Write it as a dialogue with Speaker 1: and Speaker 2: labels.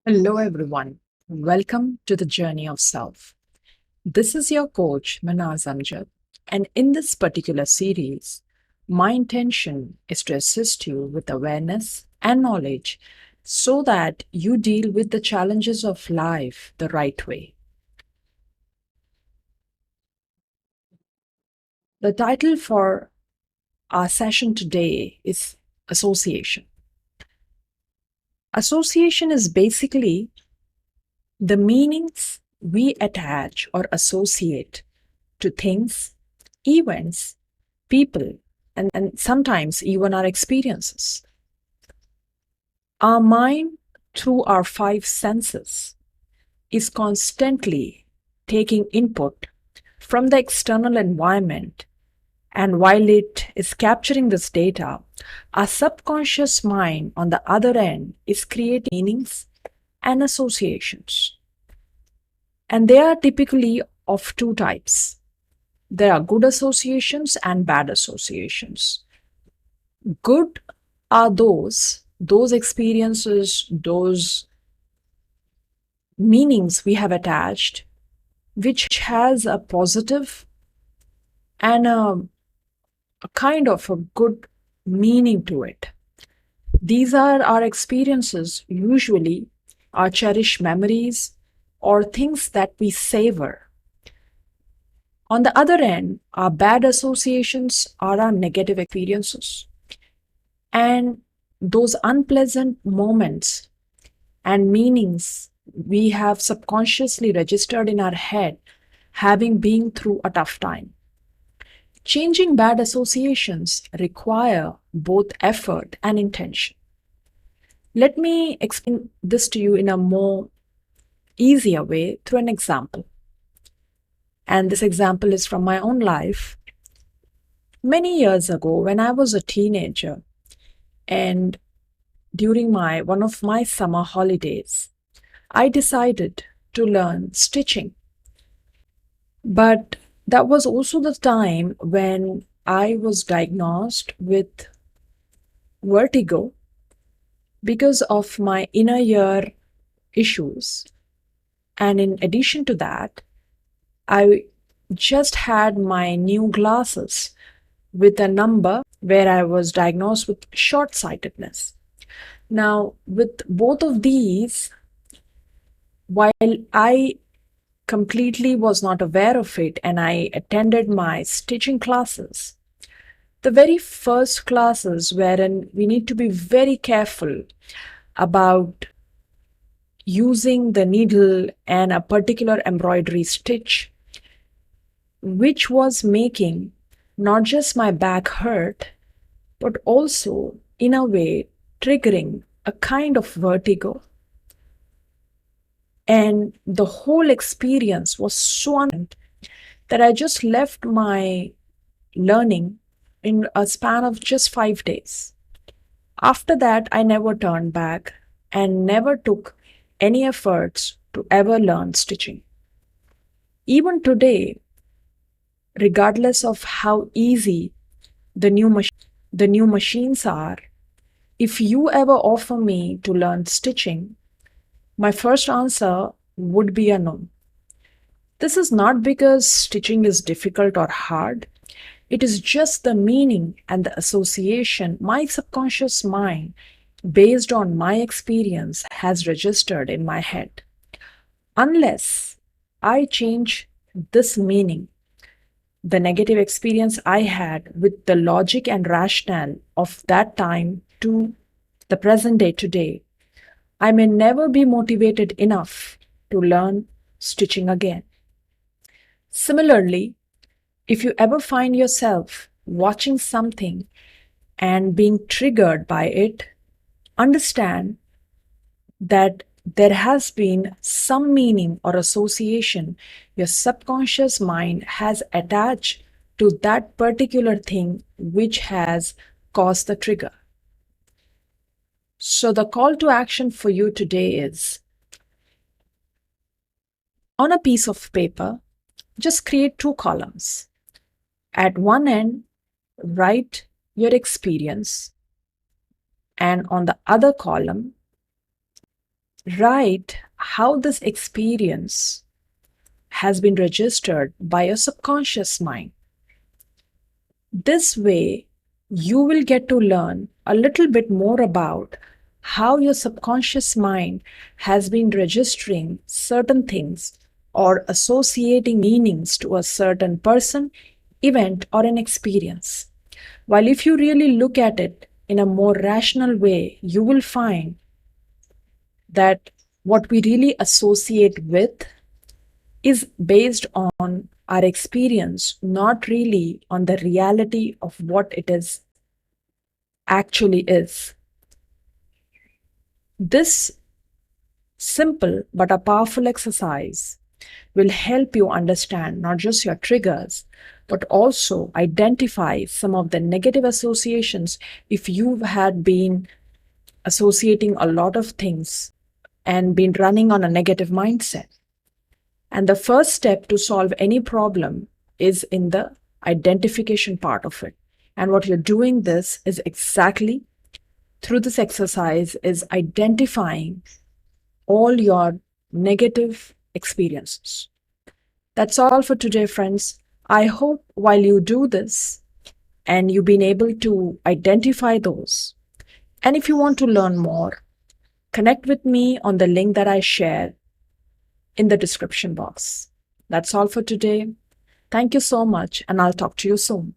Speaker 1: Hello, everyone. Welcome to the Journey of Self. This is your coach, Manaz Amjad. And in this particular series, my intention is to assist you with awareness and knowledge so that you deal with the challenges of life the right way. The title for our session today is Association. Association is basically the meanings we attach or associate to things, events, people, and sometimes even our experiences. Our mind, through our five senses, is constantly taking input from the external environment. And while it is capturing this data, our subconscious mind on the other end is creating meanings and associations. And they are typically of two types. There are good associations and bad associations. Good are those experiences, those meanings we have attached, which has a positive and a kind of a good meaning to it. These are our experiences, usually our cherished memories or things that we savor. On the other end, our bad associations are our negative experiences. And those unpleasant moments and meanings we have subconsciously registered in our head, having been through a tough time. Changing bad associations require both effort and intention. Let me explain this to you in a more easier way through an example. And this example is from my own life. Many years ago, when I was a teenager, and during one of my summer holidays, I decided to learn stitching. But that was also the time when I was diagnosed with vertigo because of my inner ear issues. And in addition to that, I just had my new glasses with a number where I was diagnosed with short sightedness. Now, with both of these, while I completely was not aware of it and I attended my stitching classes, the very first classes wherein we need to be very careful about using the needle and a particular embroidery stitch, which was making not just my back hurt, but also, in a way, triggering a kind of vertigo. And the whole experience was so unpleasant that I just left my learning in a span of just 5 days. After that, I never turned back and never took any efforts to ever learn stitching. Even today, regardless of how easy the new machines are, if you ever offer me to learn stitching, my first answer would be a no. This is not because stitching is difficult or hard. It is just the meaning and the association my subconscious mind, based on my experience, has registered in my head. Unless I change this meaning, the negative experience I had with the logic and rationale of that time to the present day today, I may never be motivated enough to learn stitching again. Similarly, if you ever find yourself watching something and being triggered by it, understand that there has been some meaning or association your subconscious mind has attached to that particular thing which has caused the trigger. So, the call to action for you today is, on a piece of paper, just create two columns. At one end, write your experience, and on the other column, write how this experience has been registered by your subconscious mind. This way, you will get to learn a little bit more about how your subconscious mind has been registering certain things or associating meanings to a certain person, event, or an experience. While if you really look at it in a more rational way, you will find that what we really associate with is based on our experience, not really on the reality of what it is actually is. This simple but a powerful exercise will help you understand not just your triggers, but also identify some of the negative associations if you had been associating a lot of things and been running on a negative mindset. And the first step to solve any problem is in the identification part of it. And what you're doing this is exactly through this exercise is identifying all your negative experiences. That's all for today, friends. I hope while you do this and you've been able to identify those, and if you want to learn more, connect with me on the link that I shared in the description box. That's all for today. Thank you so much, and I'll talk to you soon.